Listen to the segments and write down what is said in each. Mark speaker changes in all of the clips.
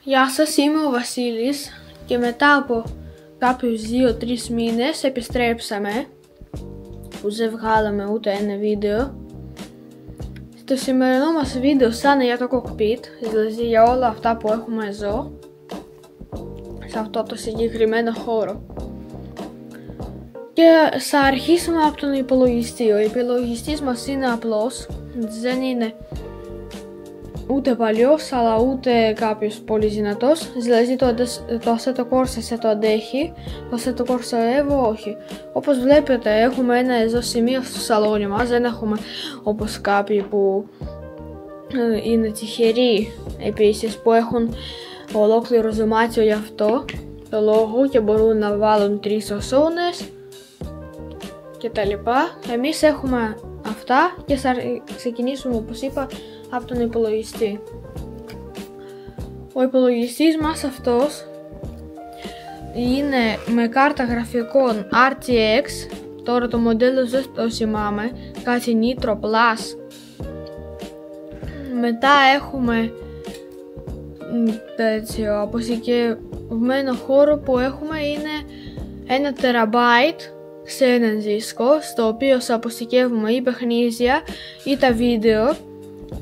Speaker 1: Γεια σας, είμαι ο Βασίλης και μετά από κάποιους 2-3 μήνες επιστρέψαμε που δεν βγάλαμε ούτε ένα βίντεο. Στο σημερινό μας βίντεο θα είναι για το cockpit, δηλαδή για όλα αυτά που έχουμε εδώ σε αυτό το συγκεκριμένο χώρο. Και θα αρχίσουμε από τον υπολογιστή. Ο υπολογιστής μας είναι απλός, δεν είναι ούτε παλιός αλλά ούτε κάποιος πολύ δυνατός, δηλαδή το Assetto Corsa σε το αντέχει, το Assetto Corsa Evo όχι. Όπως βλέπετε έχουμε ένα εδώ σημείο στο σαλόνι μας, δεν έχουμε όπως κάποιοι που είναι τυχεροί επίσης που έχουν ολόκληρο δωμάτιο γι' αυτό το λόγο και μπορούν να βάλουν 3 οθόνες και τα λοιπά. Εμείς έχουμε αυτά και θα ξεκινήσουμε όπως είπα από τον υπολογιστή. Ο υπολογιστής μας αυτός είναι με κάρτα γραφικών RTX, τώρα το μοντέλο δεν το θυμάμαι, κάτι Nitro Plus. Μετά έχουμε τέτοιο αποθηκευμένο χώρο που έχουμε είναι 1 TB σε έναν δίσκο, στο οποίο θα αποθηκεύουμε ή παιχνίδια ή τα βίντεο,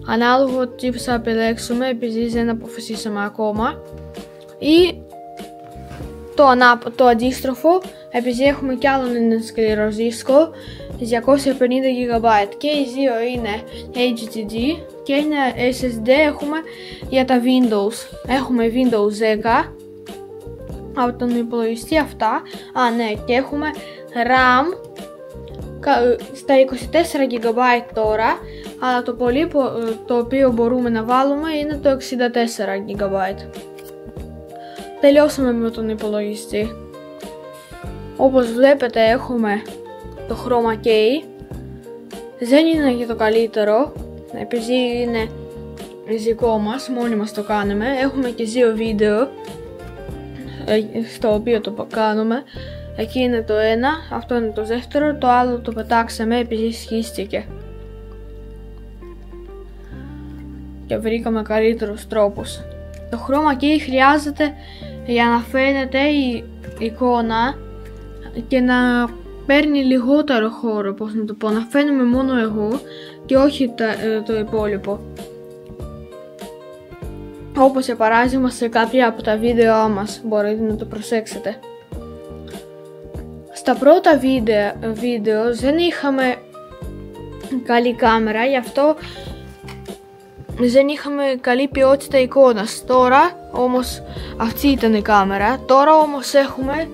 Speaker 1: ανάλογο τι θα επιλέξουμε επειδή δεν αποφασίσαμε ακόμα, ή το αντίστροφο επειδή έχουμε κι άλλον ένα σκληρό δίσκο 250 GB και οι δύο είναι HDD και ένα SSD έχουμε για τα Windows. Έχουμε Windows 10 από τον υπολογιστή αυτά, ναι, και έχουμε RAM στα 24 GB τώρα, αλλά το πολύ το οποίο μπορούμε να βάλουμε είναι το 64 GB. Τελειώσαμε με τον υπολογιστή. Όπως βλέπετε έχουμε το chroma key, δεν είναι και το καλύτερο επειδή είναι δικό μας, μόνοι μας το κάνουμε. Έχουμε και 2 βίντεο στο οποίο το κάνουμε. Εκεί είναι το ένα, αυτό είναι το δεύτερο, το άλλο το πετάξαμε επειδή σχίστηκε και βρήκαμε καλύτερους τρόπους. Το chroma key χρειάζεται για να φαίνεται η εικόνα και να παίρνει λιγότερο χώρο, πώς να το πω, να φαίνομαι μόνο εγώ και όχι το υπόλοιπο. Όπως για παράδειγμα σε κάποια από τα βίντεο μας, μπορείτε να το προσέξετε. Στα πρώτα βίντεο δεν είχαμε καλή κάμερα, γι' αυτό δεν είχαμε καλή ποιότητα εικόνας. Τώρα όμως αυτή ήταν η κάμερα. Τώρα όμως έχουμε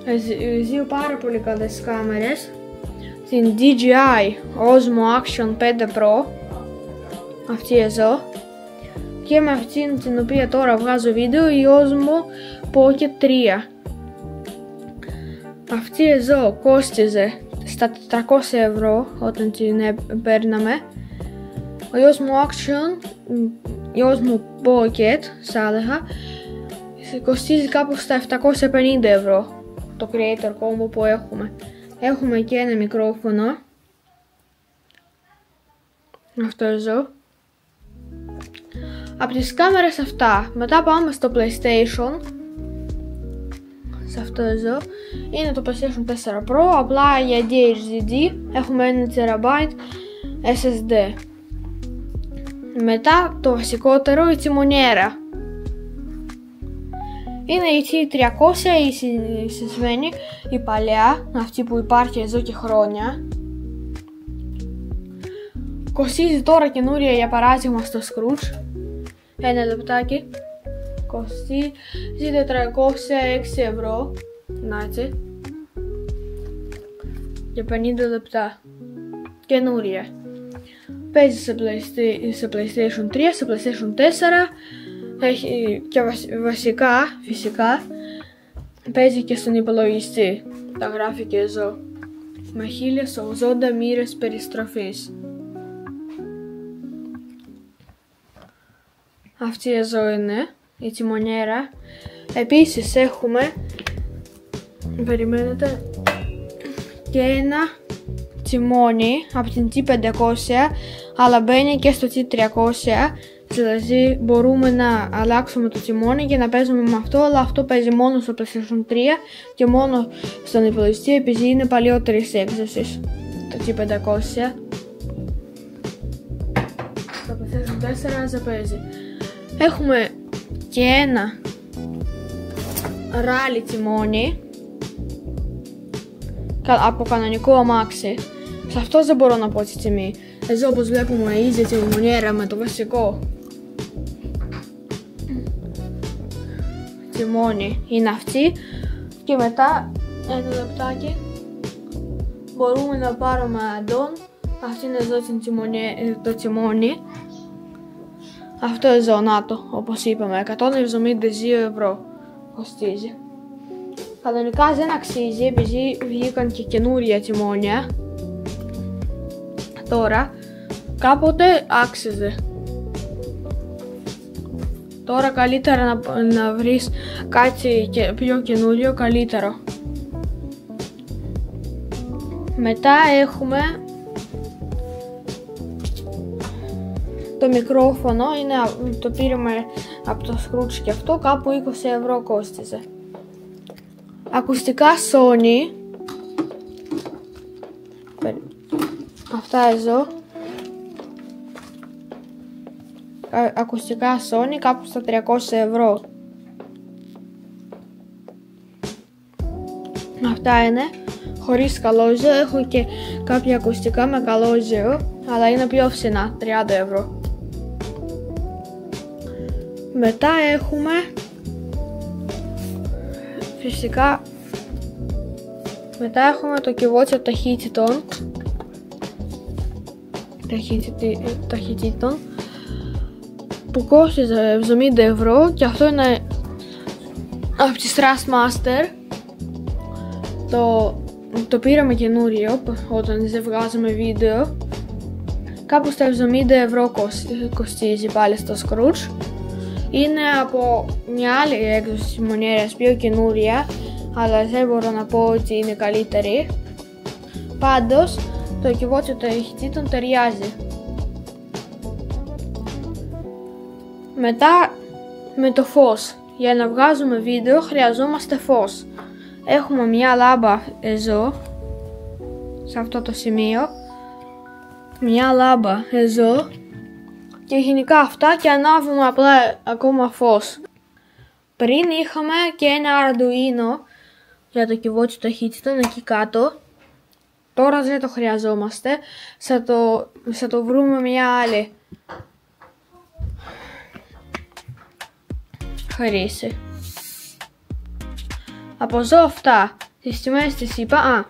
Speaker 1: 2 πάρα πολύ καλές κάμερες, την DJI Osmo Action 5 Pro, αυτή εδώ, και με αυτήν την οποία τώρα βγάζω βίντεο, η Osmo Pocket 3. Αυτή εδώ κόστιζε στα 400 ευρώ όταν την παίρναμε. Ο Osmo Action, η Osmo Pocket θα έλεγα, κοστίζει κάπου στα 750 ευρώ το Creator Combo που έχουμε. Έχουμε και ένα μικρόφωνο, αυτό εδώ. Από τις κάμερες αυτά, μετά πάμε στο PlayStation, σε αυτό εδώ, είναι το PlayStation 4 Pro, απλά για DHDD, έχουμε 1 TB SSD. Μετά το βασικότερο, η τιμονιέρα. Είναι η T300, η συνηθισμένη, η παλιά, αυτή που υπάρχει εδώ και χρόνια. Κοστίζει τώρα καινούρια για παράδειγμα στο Scrooge. Ένα λεπτάκι. Κοστίζει 406 ευρώ. Να έτσι. Για 50 λεπτά. Καινούρια. Παίζει σε PlayStation 3, σε PlayStation 4. Έχει και φυσικά παίζει και στον υπολογιστή. Τα γράφει και εδώ. Με 1080 μοίρες περιστροφής. Αυτή εδώ είναι η τιμονιέρα. Επίσης έχουμε, περιμένετε, και ένα τιμόνι από την T500, αλλά μπαίνει και στο T300 Δηλαδή μπορούμε να αλλάξουμε το τιμόνι και να παίζουμε με αυτό, αλλά αυτό παίζει μόνο στο PlayStation 3 και μόνο στον υπολογιστή επειδή είναι παλιότερης έκδοσης. Το G500. Στο PlayStation 4 δεν παίζει. Έχουμε και ένα ράλι τιμόνι από κανονικό αμάξι. Σε αυτό δεν μπορώ να πω τη τιμή. Εδώ όπως βλέπουμε η ίδια τιμονιέρα με το βασικό τιμόνι είναι αυτή. Και μετά ένα λεπτάκι μπορούμε να πάρουμε add-on. Αυτή είναι εδώ το τιμόνι. Αυτό εδώ, να το, όπως είπαμε, 172 ευρώ κοστίζει. Κανονικά δεν αξίζει επειδή βγήκαν και καινούρια τιμόνια. Τώρα, κάποτε άξιζε. Τώρα καλύτερα να βρεις κάτι πιο καινούριο, καλύτερο. Μετά έχουμε το μικρόφωνο, το πήραμε από το Scrooge και αυτό κάπου 20 ευρώ κόστιζε. Ακουστικά Sony, αυτά εδώ, ακουστικά Sony κάπου στα 300 ευρώ. Αυτά είναι χωρίς καλώζιο. Έχω και κάποια ακουστικά με καλώζιο, αλλά είναι πιο φθηνά, 30 ευρώ. Μετά έχουμε φυσικά το κυβότιο ταχυτήτων που κόστιζε 70 ευρώ και αυτό είναι από τη Thrustmaster. Το πήραμε καινούριο όταν δεν βγάζαμε βίντεο. Κάπου στα 70 ευρώ κοστίζει πάλι στο Scrooge. Είναι από μια άλλη έκδοση τιμονιέρας, πιο καινούρια, αλλά δεν μπορώ να πω ότι είναι καλύτερη. Πάντως το κυβότιο ταχυτήτων ταιριάζει. Μετά με το φως. Για να βγάζουμε βίντεο χρειαζόμαστε φως. Έχουμε μια λάμπα εδώ, σε αυτό το σημείο. Μια λάμπα εδώ. Και γενικά αυτά και ανάβουμε απλά ακόμα φως. Πριν είχαμε και ένα Arduino για το κυβότιο ταχύτητων εκεί κάτω. Τώρα δεν το χρειαζόμαστε. Θα το βρούμε μια άλλη χρήση. Από εδώ αυτά. Τις τιμές τις είπα.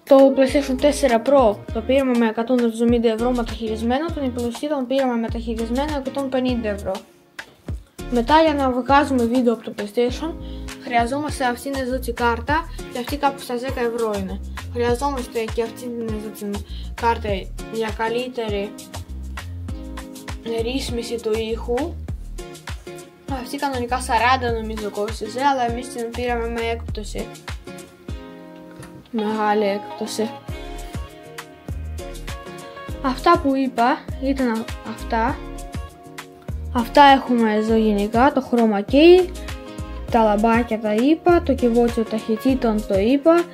Speaker 1: Το PlayStation 4 Pro το πήραμε με 170 ευρώ μεταχειρισμένο, τον υπολογιστή τον πήραμε μεταχειρισμένο 150 ευρώ. Μετά για να βγάζουμε βίντεο από το PlayStation χρειαζόμαστε αυτήν εδώ την κάρτα και αυτή κάπου στα 10 ευρώ είναι. Χρειαζόμαστε και αυτήν εδώ την κάρτα για καλύτερη ρύθμιση του ήχου. Αυτή κανονικά 40 νομίζω κόστιζε, αλλά εμείς την πήραμε με έκπτωση. Μεγάλη έκπτωση. Αυτά που είπα ήταν αυτά. Αυτά έχουμε εδώ γενικά, το chroma key, τα λαμπάκια τα είπα, το κυβότιο ταχυτήτων το είπα.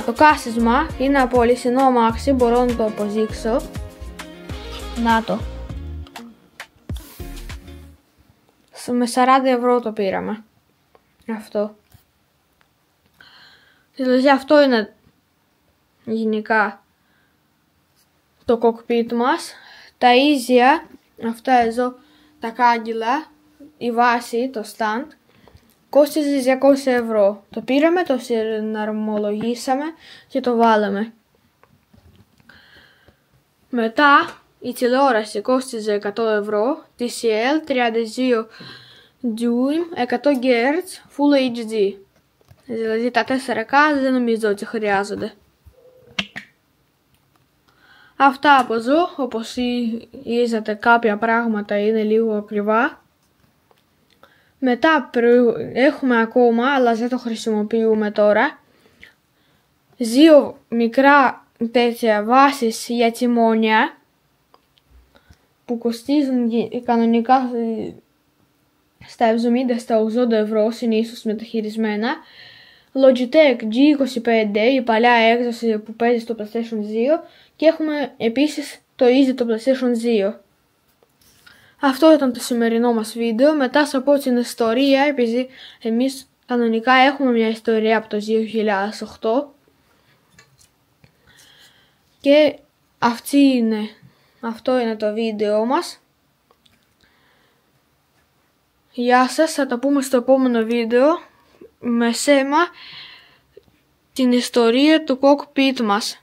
Speaker 1: Το κάθισμα είναι από αλυσινό αμάξι, μπορώ να το αποδείξω. Να το. Με 40 ευρώ το πήραμε. Αυτό. Δηλαδή αυτό είναι γενικά το κοκπίτ μας. Τα ίδια, αυτά εδώ τα κάγκελα, η βάση, το stand, κόστιζε 200 ευρώ. Το πήραμε, το συναρμολογήσαμε και το βάλαμε. Μετά η τηλεόραση κόστιζε 100 ευρώ, TCL 32 dm, 100 Hz, Full HD. Δηλαδή τα 4K δεν νομίζω ότι χρειάζονται. Αυτά από εδώ, όπως είδατε κάποια πράγματα είναι λίγο ακριβά. Μετά έχουμε ακόμα, αλλά δεν το χρησιμοποιούμε τώρα, δύο μικρά τέτοια βάσεις για τιμόνια. που κοστίζουν κανονικά στα 70-80 ευρώ συνήθως μεταχειρισμένα. Logitech G25, η παλιά έκδοση που παίζει στο PlayStation 2, και έχουμε επίσης το Easy το PlayStation 2. Αυτό ήταν το σημερινό μας βίντεο. Μετά θα πω την ιστορία, επειδή εμείς κανονικά έχουμε μια ιστορία από το 2008 και αυτό είναι το βίντεο μας. Γεια σας, θα τα πούμε στο επόμενο βίντεο με θέμα την ιστορία του cockpit μας.